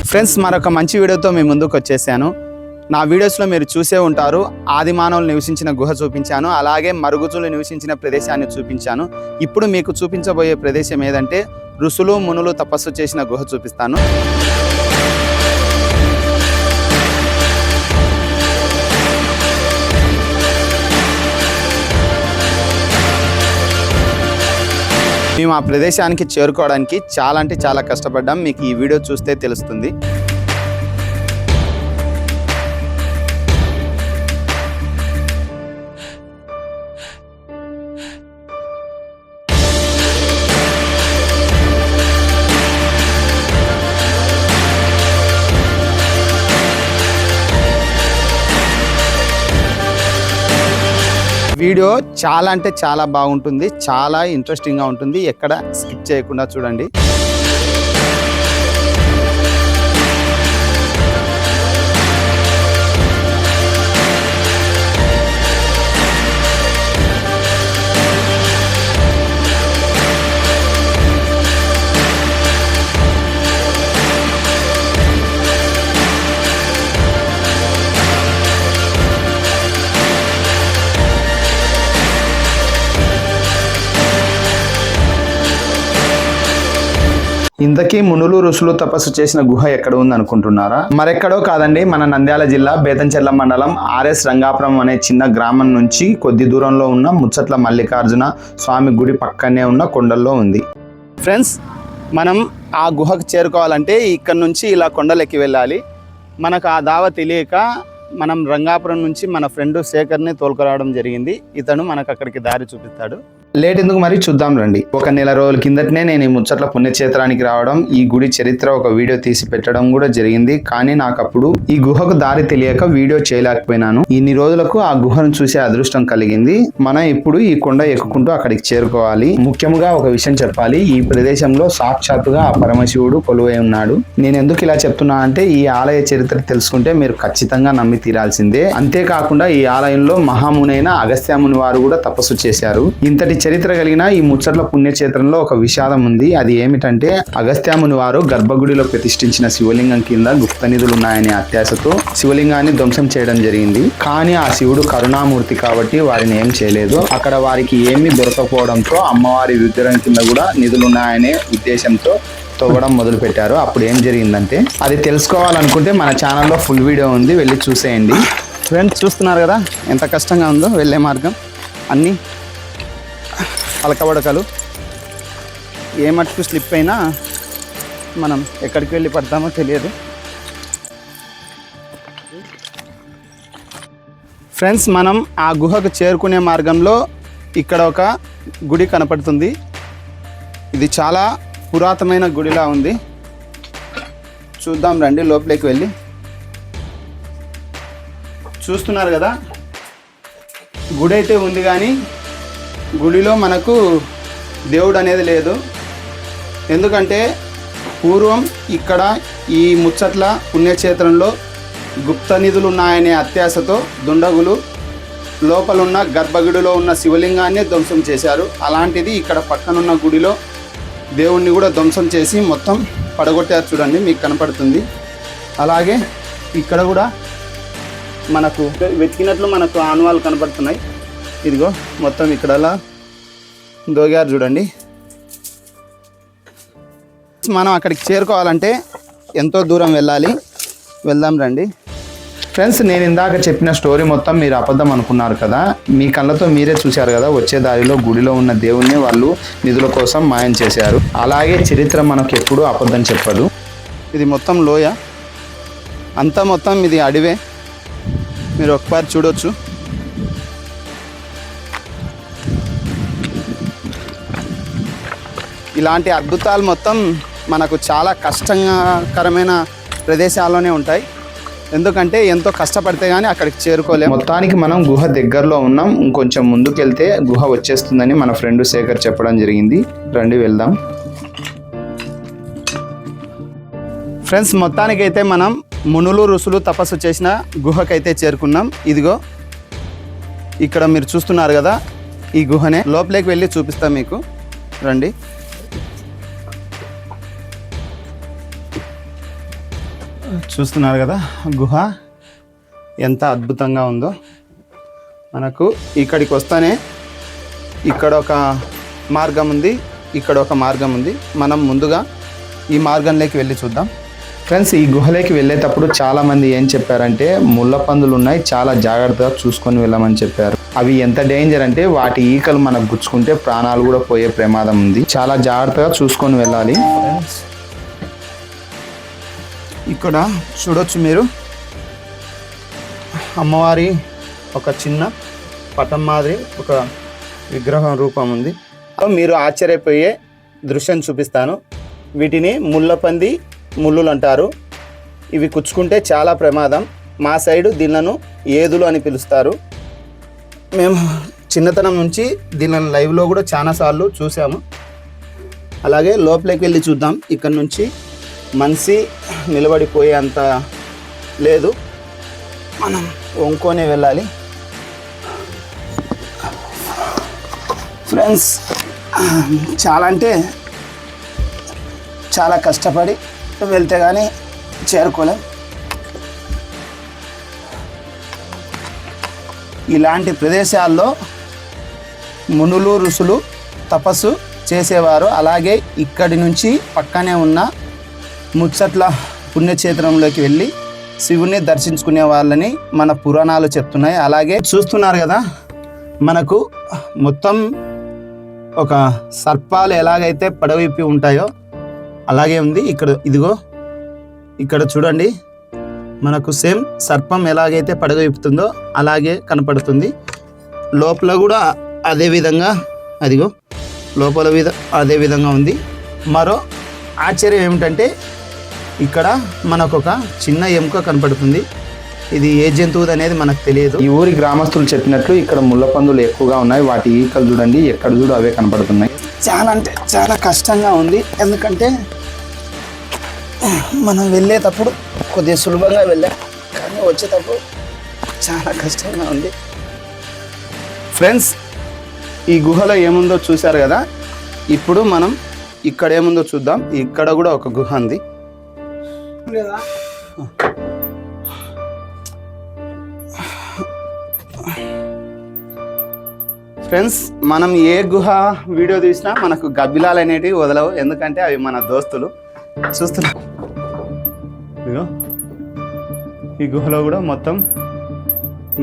Friends, మరొక మంచి వీడియోతో మీ ముందుకు వచ్చేసాను. నా వీడియోస్లో మీరు చూసే ఉంటారు, ఆది మానవులు నివసించిన గుహ చూపించాను, అలాగే మరుగుజులు నివసించిన ప్రదేశాన్ని చూపించాను. ఇప్పుడు మీకు చూపించబోయే ప్రదేశం ఏదంటే ఋషులు మునులు తపస్సు చేసిన గుహ చూపిస్తాను. మేము ఆ ప్రదేశానికి చేరుకోవడానికి చాలా అంటే చాలా కష్టపడ్డాం. మీకు ఈ వీడియో చూస్తే తెలుస్తుంది. వీడియో చాలా అంటే చాలా బాగుంటుంది, చాలా ఇంట్రెస్టింగ్గా ఉంటుంది. ఎక్కడ స్కిప్ చేయకుండా చూడండి. ఇంతకీ మునులు ఋషులు తపస్సు చేసిన గుహ ఎక్కడ ఉంది అనుకుంటున్నారా? మరెక్కడో కాదండి, మన నంద్యాల జిల్లా బేతంచెర్ల మండలం ఆర్ఎస్ రంగాపురం అనే చిన్న గ్రామం నుంచి కొద్ది దూరంలో ఉన్న ముచ్చట్ల మల్లికార్జున స్వామి గుడి పక్కనే ఉన్న కొండల్లో ఉంది. ఫ్రెండ్స్, మనం ఆ గుహకు చేరుకోవాలంటే ఇక్కడ నుంచి ఇలా కొండలెక్కి వెళ్ళాలి. మనకు ఆ దావ తెలియక మనం రంగాపురం నుంచి మన ఫ్రెండ్ శేఖర్ని తోలుకురావడం జరిగింది. ఇతను మనకు అక్కడికి దారి చూపిస్తాడు. లేట్ ఎందుకు మరి చూద్దాం రండి. ఒక నెల రోజుల కిందటనే నేను ఈ ముచ్చట్ల పుణ్యక్షేత్రానికి రావడం, ఈ గుడి చరిత్ర ఒక వీడియో తీసి పెట్టడం కూడా జరిగింది. కానీ నాకు అప్పుడు ఈ గుహకు దారి తెలియక వీడియో చేయలేకపోయినాను. ఇన్ని రోజులకు ఆ గుహను చూసే అదృష్టం కలిగింది. మనం ఇప్పుడు ఈ కొండ ఎక్కుకుంటూ అక్కడికి చేరుకోవాలి. ముఖ్యంగా ఒక విషయం చెప్పాలి, ఈ ప్రదేశంలో సాక్షాత్తుగా ఆ పరమశివుడు కొలువై ఉన్నాడు. నేను ఎందుకు ఇలా చెప్తున్నా అంటే ఈ ఆలయ చరిత్ర తెలుసుకుంటే మీరు ఖచ్చితంగా నమ్మి తీరాల్సిందే. అంతేకాకుండా ఈ ఆలయంలో మహామునైన అగస్త్యముని వారు కూడా తపస్సు చేశారు. ఇంతటి చరిత్ర కలిగిన ఈ ముచ్చట్ల పుణ్యక్షేత్రంలో ఒక విషాదం ఉంది. అది ఏమిటంటే అగస్త్యముని వారు గర్భగుడిలో ప్రతిష్ఠించిన శివలింగం కింద గుప్త నిధులు ఉన్నాయనే అత్యాశతో శివలింగాన్ని ధ్వంసం చేయడం జరిగింది. కానీ ఆ శివుడు కరుణామూర్తి కాబట్టి వారిని ఏం చేయలేదు. అక్కడ వారికి ఏమీ దొరకపోవడంతో అమ్మవారి విగ్రహం కింద కూడా నిధులున్నాయనే ఉద్దేశంతో తవ్వడం మొదలు పెట్టారు. అప్పుడు ఏం జరిగిందంటే, అది తెలుసుకోవాలనుకుంటే మన ఛానల్లో ఫుల్ వీడియో ఉంది, వెళ్ళి చూసేయండి. ఫ్రెండ్స్, చూస్తున్నారు కదా ఎంత కష్టంగా ఉందో వెళ్ళే మార్గం. అన్నీ పలకబడకలు, ఏ మట్టుకు స్లిప్ అయినా మనం ఎక్కడికి వెళ్ళి పడతామో తెలియదు. ఫ్రెండ్స్, మనం ఆ గుహకు చేరుకునే మార్గంలో ఇక్కడ ఒక గుడి కనపడుతుంది. ఇది చాలా పురాతనమైన గుడిలా ఉంది. చూద్దాం రండి, లోపలికి వెళ్ళి. చూస్తున్నారు కదా, గుడి అయితే ఉంది కానీ గుడిలో మనకు దేవుడు అనేది లేదు. ఎందుకంటే పూర్వం ఇక్కడ ఈ ముచ్చట్ల పుణ్యక్షేత్రంలో గుప్త నిధులు ఉన్నాయనే అత్యాశతో దుండగులు లోపలున్న గర్భగుడిలో ఉన్న శివలింగాన్ని ధ్వంసం చేశారు. అలాంటిది ఇక్కడ పక్కనున్న గుడిలో దేవుణ్ణి కూడా ధ్వంసం చేసి మొత్తం పడగొట్టారు. చూడండి, మీకు కనపడుతుంది. అలాగే ఇక్కడ కూడా మనకు వెతికినట్లు మనకు ఆనవాళ్ళు కనపడుతున్నాయి. ఇదిగో మొత్తం ఇక్కడ దోగారు చూడండి. మనం అక్కడికి చేరుకోవాలంటే ఎంతో దూరం వెళ్ళాలి. వెళ్దాం రండి. ఫ్రెండ్స్, నేను ఇందాక చెప్పిన స్టోరీ మొత్తం మీరు అబద్ధం అనుకున్నారు కదా. మీ కళ్ళతో మీరే చూశారు కదా, వచ్చే దారిలో గుడిలో ఉన్న దేవుణ్ణి వాళ్ళు నిధుల కోసం మాయం చేశారు. అలాగే చరిత్ర మనకు ఎప్పుడూ అబద్ధం చెప్పదు. ఇది మొత్తం లోయ, అంతా మొత్తం ఇది అడవే. మీరు ఒకసారి చూడొచ్చు. ఇలాంటి అద్భుతాలు మొత్తం మనకు చాలా కష్టకరమైన ప్రదేశాల్లోనే ఉంటాయి. ఎందుకంటే ఎంతో కష్టపడితే కానీ అక్కడికి చేరుకోలేము. మొత్తానికి మనం గుహ దగ్గరలో ఉన్నాం. ఇంకొంచెం ముందుకు వెళ్తే గుహ వచ్చేస్తుందని మన ఫ్రెండ్ శేఖర్ చెప్పడం జరిగింది. రండి వెళ్దాం. ఫ్రెండ్స్, మొత్తానికైతే మనం మునులు ఋషులు తపస్సు చేసిన గుహకైతే చేరుకున్నాం. ఇదిగో ఇక్కడ మీరు చూస్తున్నారు కదా, ఈ గుహనే. లోపలికి వెళ్ళి చూపిస్తాం మీకు, రండి. చూస్తున్నారు కదా గుహ ఎంత అద్భుతంగా ఉందో. మనకు ఇక్కడికి వస్తానే ఇక్కడ ఒక మార్గం ఉంది, ఇక్కడ ఒక మార్గం ఉంది. మనం ముందుగా ఈ మార్గంలోకి వెళ్ళి చూద్దాం. ఫ్రెండ్స్, ఈ గుహలోకి వెళ్ళేటప్పుడు చాలామంది ఏం చెప్పారంటే ముళ్ళ పందులు ఉన్నాయి, చాలా జాగ్రత్తగా చూసుకొని వెళ్ళమని చెప్పారు. అవి ఎంత డేంజర్ అంటే వాటి ఈకలు మనకు గుచ్చుకుంటే ప్రాణాలు కూడా పోయే ప్రమాదం ఉంది. చాలా జాగ్రత్తగా చూసుకొని వెళ్ళాలి. ఇక్కడ చూడొచ్చు మీరు అమ్మవారి ఒక చిన్న పటం మాదిరి ఒక విగ్రహం రూపం ఉంది. మీరు ఆశ్చర్యపోయే దృశ్యం చూపిస్తాను. వీటిని ముళ్ళపంది ముళ్ళులు అంటారు. ఇవి కుచ్చుకుంటే చాలా ప్రమాదం. మా సైడు దీనిలను ఏదులు అని పిలుస్తారు. మేము చిన్నతనం నుంచి దీనిని లైవ్లో కూడా చాలాసార్లు చూసాము. అలాగే లోపలికి వెళ్ళి చూద్దాం. ఇక్కడ నుంచి మనిషి నిలబడిపోయే అంత లేదు, మనం వంకొని వెళ్ళాలి. ఫ్రెండ్స్, చాలా అంటే చాలా కష్టపడి వెళ్తే కానీ చేరుకోలేం. ఇలాంటి ప్రదేశాల్లో మునులు ఋషులు తపస్సు చేసేవారు. అలాగే ఇక్కడి నుంచి పక్కనే ఉన్న ముచ్చట్ల పుణ్యక్షేత్రంలోకి వెళ్ళి శివుణ్ణి దర్శించుకునే వాళ్ళని మన పురాణాలు చెప్తున్నాయి. అలాగే చూస్తున్నారు కదా, మనకు మొత్తం ఒక సర్పాలు ఎలాగైతే పడవిప్పి ఉంటాయో అలాగే ఉంది. ఇదిగో ఇక్కడ చూడండి, మనకు సేమ్ సర్పం ఎలాగైతే పడగ విప్పుతుందో అలాగే కనపడుతుంది. లోపల కూడా అదే విధంగా, అదిగో లోపల అదే విధంగా ఉంది. మరో ఆశ్చర్యం ఏమిటంటే ఇక్కడ మనకు ఒక చిన్న ఎముక కనపడుతుంది. ఇది ఏ జంతువుది అనేది మనకు తెలియదు. ఈ ఊరి గ్రామస్తులు చెప్పినట్లు ఇక్కడ ముళ్ళ పందులు ఎక్కువగా ఉన్నాయి. వాటి ఈకలు చూడండి, ఎక్కడ చూడు అవే కనపడుతున్నాయి. చాలా అంటే చాలా కష్టంగా ఉంది. ఎందుకంటే మనం వెళ్ళేటప్పుడు కొద్దిగా సులభంగా వెళ్ళాం, కానీ వచ్చేటప్పుడు చాలా కష్టంగా ఉంది. ఫ్రెండ్స్, ఈ గుహలో ఏముందో చూశారు కదా. ఇప్పుడు మనం ఇక్కడ ఏముందో చూద్దాం. ఇక్కడ కూడా ఒక గుహ ఉంది. ఫ్రెండ్స్, మనం ఏ గుహ వీడియో తీసినా మనకు గబ్బిలాలు అనేటివి వదలవు. ఎందుకంటే అవి మన దోస్తులు. చూస్తున్నా, ఇదిగో ఈ గుహలో కూడా మొత్తం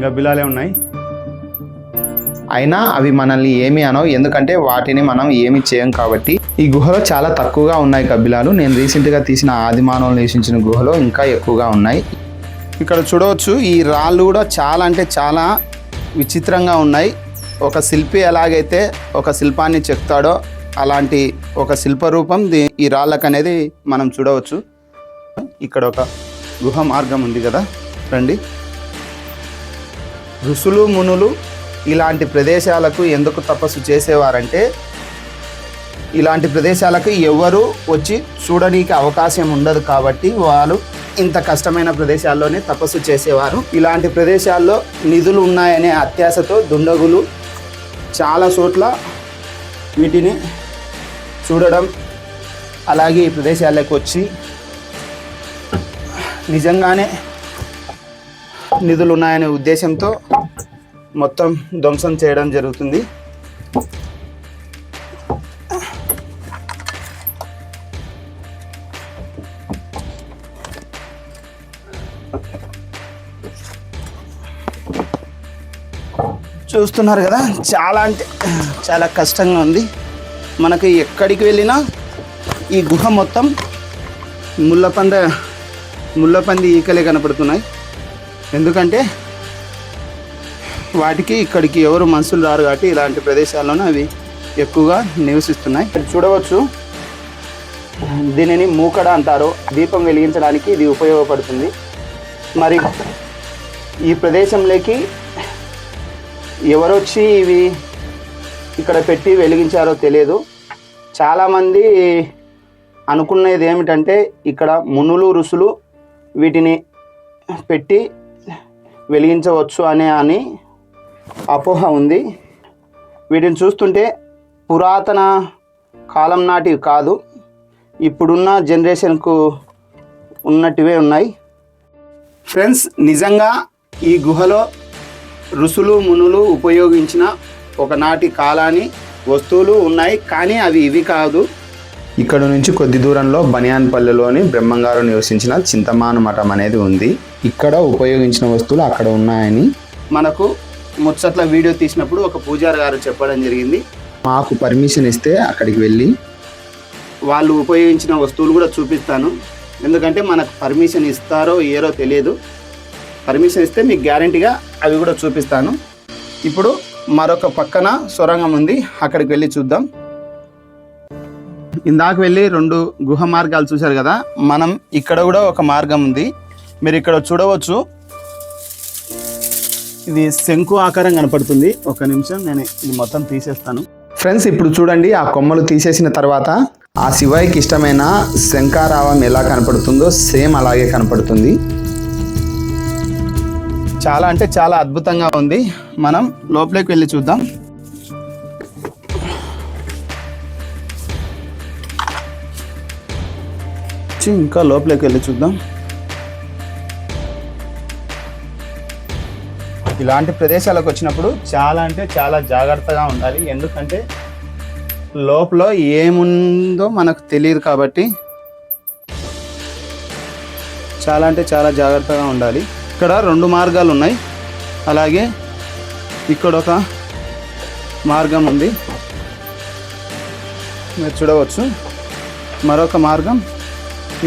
గబ్బిలాలే ఉన్నాయి. అయినా అవి మనల్ని ఏమీ అనవు, ఎందుకంటే వాటిని మనం ఏమి చేయం కాబట్టి. ఈ గుహలో చాలా తక్కువగా ఉన్నాయి గబ్బిలాలు. నేను రీసెంట్గా తీసిన ఆదిమానవులు నివసించిన గుహలో ఇంకా ఎక్కువగా ఉన్నాయి. ఇక్కడ చూడవచ్చు, ఈ రాళ్ళు కూడా చాలా అంటే చాలా విచిత్రంగా ఉన్నాయి. ఒక శిల్పి ఎలాగైతే ఒక శిల్పాన్ని చెక్తాడో అలాంటి ఒక శిల్పరూపం ఈ రాళ్ళకు అనేది మనం చూడవచ్చు. ఇక్కడ ఒక గుహ మార్గం ఉంది కదా, రండి. ఋషులు మునులు ఇలాంటి ప్రదేశాలకు ఎందుకు తపస్సు చేసేవారంటే, ఇలాంటి ప్రదేశాలకు ఎవరు వచ్చి చూడడానికి అవకాశం ఉండదు కాబట్టి వాళ్ళు ఇంత కష్టమైన ప్రదేశాల్లోనే తపస్సు చేసేవారు. ఇలాంటి ప్రదేశాల్లో నిధులు ఉన్నాయనే అత్యాశతో దుండగులు చాలా చోట్ల వీటిని చూడడం, అలాగే ఈ ప్రదేశాలకు వచ్చి నిజంగానే నిధులు ఉన్నాయనే ఉద్దేశంతో మొత్తం ధ్వంసం చేయడం జరుగుతుంది. చూస్తున్నారు కదా, చాలా అంటే చాలా కష్టంగా ఉంది. మనకి ఎక్కడికి వెళ్ళినా ఈ గుహ మొత్తం ముళ్ళపంది ఈకలే కనపడుతున్నాయి. ఎందుకంటే వాటికి ఇక్కడికి ఎవరు మనుషులు రారు కాబట్టి ఇలాంటి ప్రదేశాల్లోనే అవి ఎక్కువగా నివసిస్తున్నాయి. చూడవచ్చు, దీనిని మూకడ అంటారు. దీపం వెలిగించడానికి ఇది ఉపయోగపడుతుంది. మరి ఈ ప్రదేశంలోకి ఎవరొచ్చి ఇవి ఇక్కడ పెట్టి వెలిగించారో తెలియదు. చాలామంది అనుకునేది ఏమిటంటే ఇక్కడ మునులు ఋషులు వీటిని పెట్టి వెలిగించవచ్చు అని అపోహ ఉంది. వీటిని చూస్తుంటే పురాతన కాలం నాటివి కాదు, ఇప్పుడున్న జనరేషన్కు ఉన్నట్టువే ఉన్నాయి. ఫ్రెండ్స్, నిజంగా ఈ గుహలో ఋషులు మునులు ఉపయోగించిన ఒకనాటి కాలాని వస్తువులు ఉన్నాయి, కానీ అవి ఇవి కాదు. ఇక్కడ నుంచి కొద్ది దూరంలో బనియాన్పల్లెలోని బ్రహ్మంగారు నివసించిన చింతమాను మఠం అనేది ఉంది. ఇక్కడ ఉపయోగించిన వస్తువులు అక్కడ ఉన్నాయని మనకు ముచ్చట్ల వీడియో తీసినప్పుడు ఒక పూజారి గారు చెప్పడం జరిగింది. మాకు పర్మిషన్ ఇస్తే అక్కడికి వెళ్ళి వాళ్ళు ఉపయోగించిన వస్తువులు కూడా చూపిస్తాను. ఎందుకంటే మనకు పర్మిషన్ ఇస్తారో ఏరో తెలియదు. పర్మిషన్ ఇస్తే మీకు గ్యారంటీగా అవి కూడా చూపిస్తాను. ఇప్పుడు మరొక పక్కన సొరంగం ఉంది, అక్కడికి వెళ్ళి చూద్దాం. ఇందాక వెళ్ళి 2 గుహ మార్గాలు చూశారు కదా, మనం ఇక్కడ కూడా ఒక మార్గం ఉంది. మీరు ఇక్కడ చూడవచ్చు, ఇది శంకు ఆకారం కనపడుతుంది. ఒక నిమిషం, నేను ఇది మొత్తం తీసేస్తాను. ఫ్రెండ్స్, ఇప్పుడు చూడండి, ఆ కొమ్మలు తీసేసిన తర్వాత ఆ శివయ్యకి ఇష్టమైన శంఖారావం ఎలా కనపడుతుందో సేమ్ అలాగే కనపడుతుంది. చాలా అంటే చాలా అద్భుతంగా ఉంది. మనం లోపలికి వెళ్ళి చూద్దాం. ఇంకా లోపలికి వెళ్ళి చూద్దాం. ఇలాంటి ప్రదేశాలకు వచ్చినప్పుడు చాలా అంటే చాలా జాగ్రత్తగా ఉండాలి. ఎందుకంటే లోపల ఏముందో మనకు తెలియదు కాబట్టి చాలా అంటే చాలా జాగ్రత్తగా ఉండాలి. ఇక్కడ 2 మార్గాలు ఉన్నాయి, అలాగే ఇక్కడ ఒక మార్గం ఉంది, మీరు చూడవచ్చు. మరొక మార్గం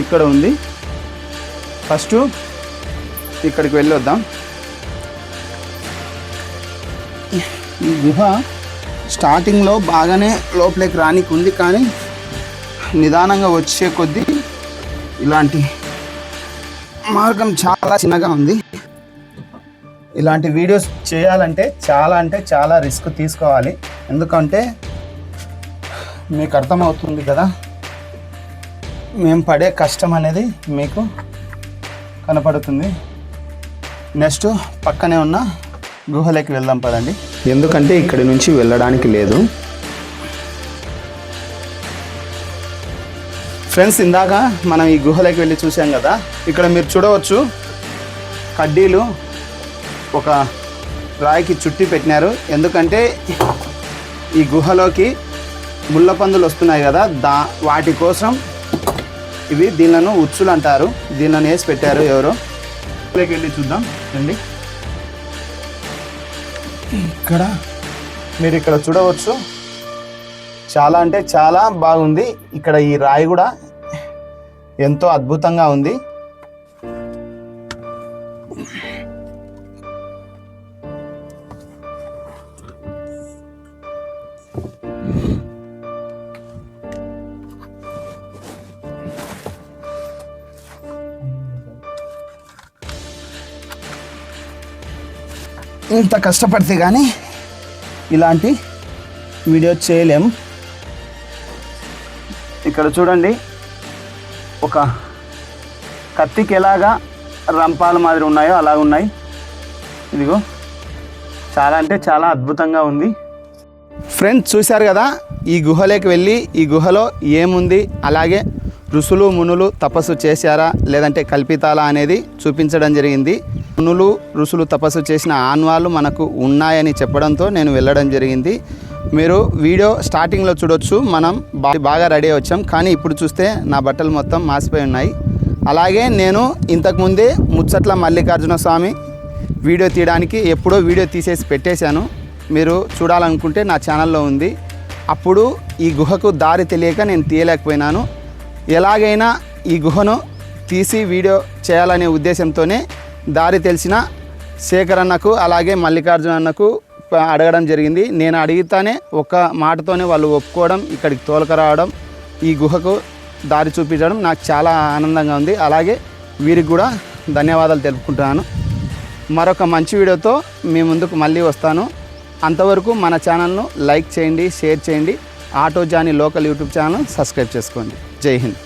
ఇక్కడ ఉంది. ఫస్ట్ ఇక్కడికి వెళ్ళి వద్దాం. ఈ గుహ స్టార్టింగ్లో బాగానే లోపలికి రానికి ఉంది, కానీ నిదానంగా వచ్చే కొద్దీ ఇలాంటి మార్గం చాలా చిన్నగా ఉంది. ఇలాంటి వీడియోస్ చేయాలంటే చాలా అంటే చాలా రిస్క్ తీసుకోవాలి. ఎందుకంటే మీకు అర్థమవుతుంది కదా, మేము పడే కష్టం అనేది మీకు కనపడుతుంది. నెక్స్ట్ పక్కనే ఉన్న గుహలోకి వెళ్దాం పదండి. ఎందుకంటే ఇక్కడి నుంచి వెళ్ళడానికి లేదు. ఫ్రెండ్స్, ఇందాక మనం ఈ గుహలోకి వెళ్ళి చూసాం కదా, ఇక్కడ మీరు చూడవచ్చు కడ్డీలు ఒక రాయికి చుట్టి పెట్టినారు. ఎందుకంటే ఈ గుహలోకి ముళ్ళ పందులు వస్తున్నాయి కదా, వాటి కోసం ఇవి దీనిలను ఉచ్చులు అంటారు. దీనిలను వేసి పెట్టారు ఎవరో. గుహలోకి వెళ్ళి చూద్దాం రండి. మీరు ఇక్కడ చూడవచ్చు, చాలా అంటే చాలా బాగుంది. ఇక్కడ ఈ రాయి కూడా ఎంతో అద్భుతంగా ఉంది. ఇంత కష్టపడితే కానీ ఇలాంటి వీడియో చేయలేం. ఇక్కడ చూడండి, ఒక కత్తికి ఎలాగా రంపాల మాదిరి ఉన్నాయో అలా ఉన్నాయి. ఇదిగో చాలా అంటే చాలా అద్భుతంగా ఉంది. ఫ్రెండ్స్, చూశారు కదా, ఈ గుహలోకి వెళ్ళి ఈ గుహలో ఏముంది, అలాగే ఋషులు మునులు తపస్సు చేశారా లేదంటే కల్పితాలా అనేది చూపించడం జరిగింది. మునులు ఋషులు తపస్సు చేసిన ఆన్వాళ్ళు మనకు ఉన్నాయని చెప్పడంతో నేను వెళ్ళడం జరిగింది. మీరు వీడియో స్టార్టింగ్లో చూడొచ్చు, మనం బాగా రెడీ వచ్చాం, కానీ ఇప్పుడు చూస్తే నా బట్టలు మొత్తం మాసిపోయి ఉన్నాయి. అలాగే నేను ఇంతకుముందే ముచ్చట్ల మల్లికార్జున స్వామి వీడియో తీయడానికి ఎప్పుడో వీడియో తీసేసి పెట్టేశాను. మీరు చూడాలనుకుంటే నా ఛానల్లో ఉంది. అప్పుడు ఈ గుహకు దారి తెలియక నేను తీయలేకపోయినాను. ఎలాగైనా ఈ గుహను తీసి వీడియో చేయాలనే ఉద్దేశంతోనే దారి తెలిసిన శేఖర్ అన్నకు అలాగే మల్లికార్జున అన్నకు అడగడం జరిగింది. నేను అడిగితేనే ఒక మాటతోనే వాళ్ళు ఒప్పుకోవడం, ఇక్కడికి తోలుకరావడం, ఈ గుహకు దారి చూపించడం నాకు చాలా ఆనందంగా ఉంది. అలాగే వీరికి కూడా ధన్యవాదాలు తెలుపుకుంటున్నాను. మరొక మంచి వీడియోతో మీ ముందుకు మళ్ళీ వస్తాను. అంతవరకు మన ఛానల్ను లైక్ చేయండి, షేర్ చేయండి. Auto Johnny local YouTube channel subscribe చేసుకోండి. జై హింద్.